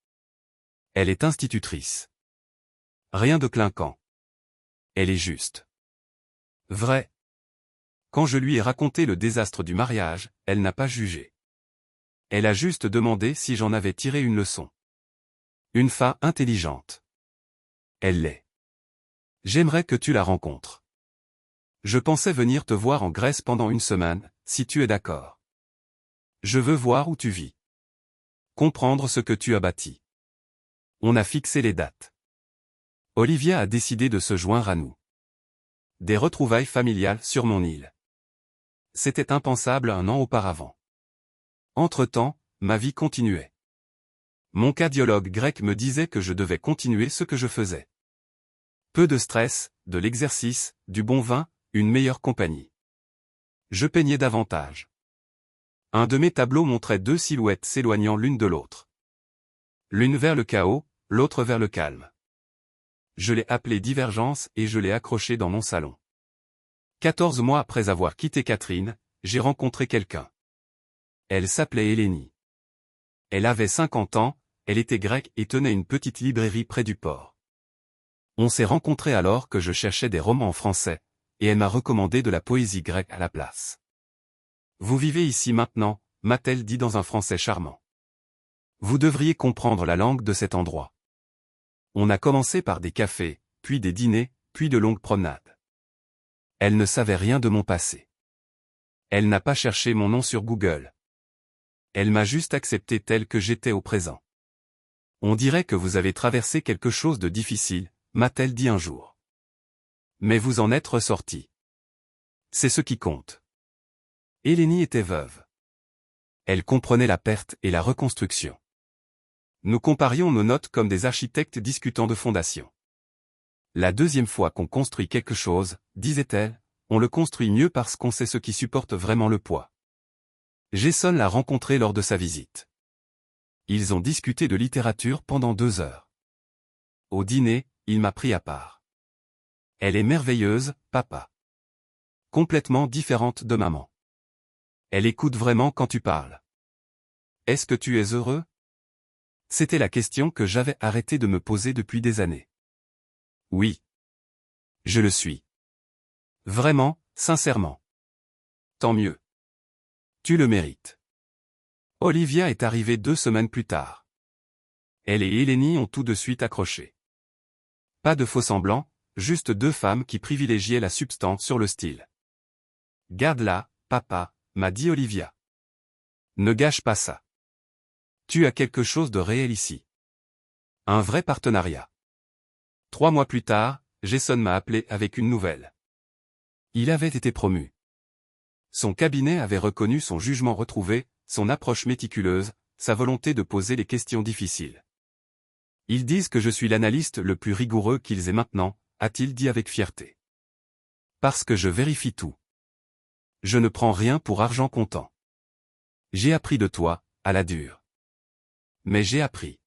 Elle est institutrice. Rien de clinquant. Elle est juste. Vrai. Quand je lui ai raconté le désastre du mariage, elle n'a pas jugé. Elle a juste demandé si j'en avais tiré une leçon. Une femme intelligente. Elle l'est. J'aimerais que tu la rencontres. Je pensais venir te voir en Grèce pendant une semaine, si tu es d'accord. Je veux voir où tu vis. Comprendre ce que tu as bâti. On a fixé les dates. Olivia a décidé de se joindre à nous. Des retrouvailles familiales sur mon île. C'était impensable un an auparavant. Entre-temps, ma vie continuait. Mon cardiologue grec me disait que je devais continuer ce que je faisais. Peu de stress, de l'exercice, du bon vin, une meilleure compagnie. Je peignais davantage. Un de mes tableaux montrait deux silhouettes s'éloignant l'une de l'autre. L'une vers le chaos, l'autre vers le calme. Je l'ai appelé Divergence et je l'ai accroché dans mon salon. 14 mois après avoir quitté Catherine, j'ai rencontré quelqu'un. Elle s'appelait Elénie. Elle avait 50 ans, elle était grecque et tenait une petite librairie près du port. On s'est rencontrés alors que je cherchais des romans en français, et elle m'a recommandé de la poésie grecque à la place. Vous vivez ici maintenant, m'a-t-elle dit dans un français charmant. Vous devriez comprendre la langue de cet endroit. On a commencé par des cafés, puis des dîners, puis de longues promenades. Elle ne savait rien de mon passé. Elle n'a pas cherché mon nom sur Google. Elle m'a juste accepté tel que j'étais au présent. On dirait que vous avez traversé quelque chose de difficile, m'a-t-elle dit un jour. Mais vous en êtes ressorti. C'est ce qui compte. Elénie était veuve. Elle comprenait la perte et la reconstruction. Nous comparions nos notes comme des architectes discutant de fondation. La deuxième fois qu'on construit quelque chose, disait-elle, on le construit mieux parce qu'on sait ce qui supporte vraiment le poids. Jason l'a rencontré lors de sa visite. Ils ont discuté de littérature pendant 2 heures. Au dîner, il m'a pris à part. Elle est merveilleuse, papa. Complètement différente de maman. Elle écoute vraiment quand tu parles. Est-ce que tu es heureux? C'était la question que j'avais arrêté de me poser depuis des années. Oui. Je le suis. Vraiment, sincèrement. Tant mieux. Tu le mérites. Olivia est arrivée 2 semaines plus tard. Elle et Elénie ont tout de suite accroché. Pas de faux-semblants, juste 2 femmes qui privilégiaient la substance sur le style. Garde-la, papa, m'a dit Olivia. Ne gâche pas ça. Tu as quelque chose de réel ici. Un vrai partenariat. 3 mois plus tard, Jason m'a appelé avec une nouvelle. Il avait été promu. Son cabinet avait reconnu son jugement retrouvé, son approche méticuleuse, sa volonté de poser les questions difficiles. Ils disent que je suis l'analyste le plus rigoureux qu'ils aient maintenant, a-t-il dit avec fierté. Parce que je vérifie tout. Je ne prends rien pour argent comptant. J'ai appris de toi, à la dure. Mais j'ai appris.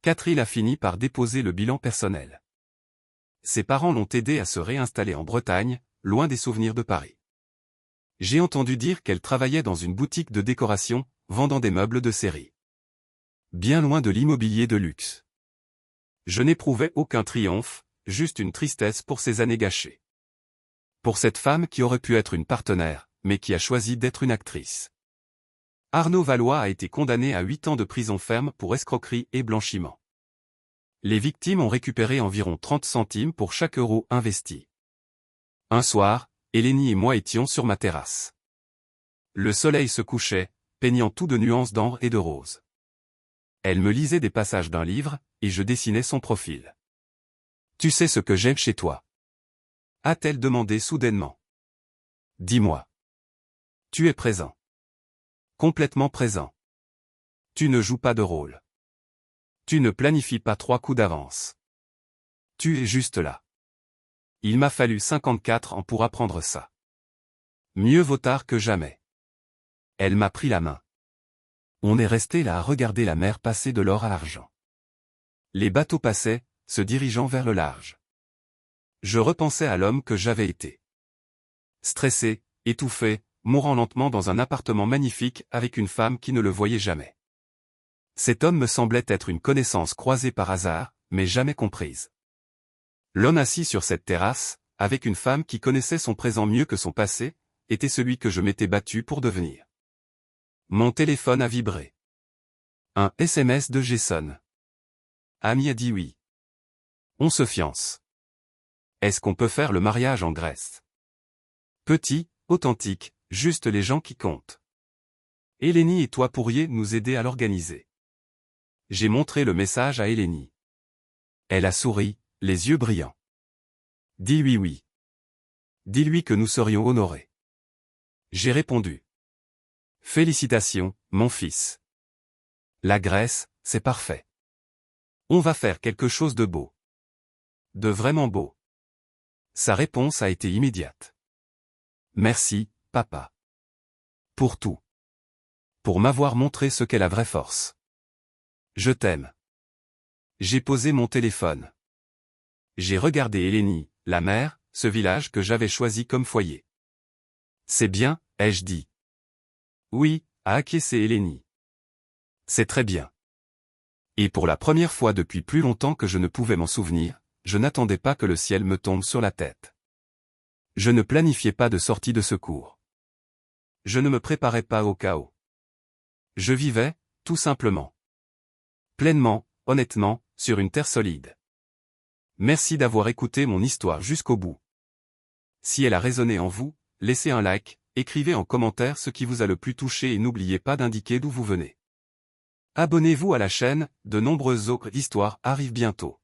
Catherine a fini par déposer le bilan personnel. Ses parents l'ont aidée à se réinstaller en Bretagne, loin des souvenirs de Paris. J'ai entendu dire qu'elle travaillait dans une boutique de décoration, vendant des meubles de série. Bien loin de l'immobilier de luxe. Je n'éprouvais aucun triomphe, juste une tristesse pour ces années gâchées. Pour cette femme qui aurait pu être une partenaire, mais qui a choisi d'être une actrice. Arnaud Valois a été condamné à 8 ans de prison ferme pour escroquerie et blanchiment. Les victimes ont récupéré environ 30 centimes pour chaque euro investi. Un soir, Elénie et moi étions sur ma terrasse. Le soleil se couchait, peignant tout de nuances d'ambre et de rose. Elle me lisait des passages d'un livre, et je dessinais son profil. « Tu sais ce que j'aime chez toi ?» a-t-elle demandé soudainement. « Dis-moi. » Tu es présent. Complètement présent. Tu ne joues pas de rôle. Tu ne planifies pas 3 coups d'avance. Tu es juste là. Il m'a fallu 54 ans pour apprendre ça. Mieux vaut tard que jamais. Elle m'a pris la main. On est resté là à regarder la mer passer de l'or à l'argent. Les bateaux passaient, se dirigeant vers le large. Je repensais à l'homme que j'avais été. Stressé, étouffé, mourant lentement dans un appartement magnifique avec une femme qui ne le voyait jamais. Cet homme me semblait être une connaissance croisée par hasard, mais jamais comprise. L'homme assis sur cette terrasse, avec une femme qui connaissait son présent mieux que son passé, était celui que je m'étais battu pour devenir. Mon téléphone a vibré. Un SMS de Jason. Ami a dit oui. On se fiance. Est-ce qu'on peut faire le mariage en Grèce? Petit, authentique, juste les gens qui comptent. Eleni et toi pourriez nous aider à l'organiser. J'ai montré le message à Eleni. Elle a souri, les yeux brillants. Dis oui. Dis-lui que nous serions honorés. J'ai répondu. Félicitations, mon fils. La Grèce, c'est parfait. On va faire quelque chose de beau. De vraiment beau. Sa réponse a été immédiate. Merci, papa. Pour tout. Pour m'avoir montré ce qu'est la vraie force. Je t'aime. J'ai posé mon téléphone. J'ai regardé Eleni, la mer, ce village que j'avais choisi comme foyer. C'est bien, ai-je dit. Oui, a acquiescé Eleni. C'est très bien. Et pour la première fois depuis plus longtemps que je ne pouvais m'en souvenir, je n'attendais pas que le ciel me tombe sur la tête. Je ne planifiais pas de sortie de secours. Je ne me préparais pas au chaos. Je vivais, tout simplement. Pleinement, honnêtement, sur une terre solide. Merci d'avoir écouté mon histoire jusqu'au bout. Si elle a résonné en vous, laissez un like, écrivez en commentaire ce qui vous a le plus touché et n'oubliez pas d'indiquer d'où vous venez. Abonnez-vous à la chaîne, de nombreuses autres histoires arrivent bientôt.